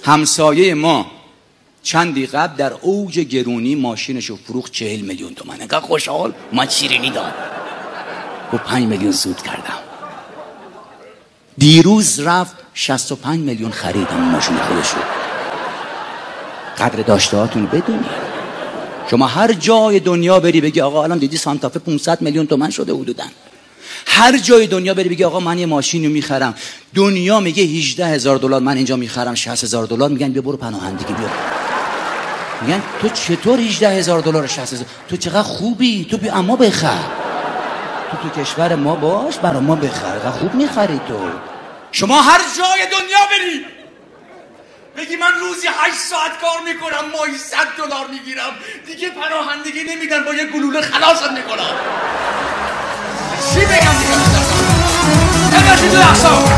همسایه ما چندی قبل در اوج گرونی ماشینشو فروخت 40 میلیون تومان. انقدر خوشحال من شیرینی داد و 5 میلیون سود کردم. دیروز رفت 65 میلیون خریدم ماشین خودشو. قدر داشتهاتون بدونید. شما هر جای دنیا بری بگی آقا الان دیدی سانتافه 500 میلیون تومان شده حدوداً. هر جای دنیا بری بگی آقا من یه ماشینو میخرم، دنیا میگه 18,000 دلار، من اینجا میخرم 60,000 دلار، میگن بیا برو پناهندگی بیا. میگن تو چطور 18,000 دلار 60,000؟ تو چقدر خوبی، تو بیا اما بخر. تو کشور ما باش برا ما بخر، خوب میخری تو. شما هر جای دنیا بری بگی من روزی 8 ساعت کار میکنم، ماهی 100 دلار میگیرم، دیگه پناهندگی نمیدن، با یه گلوله خلاصم میکنم. چی بگم دیگه؟ نگاشی تو احسان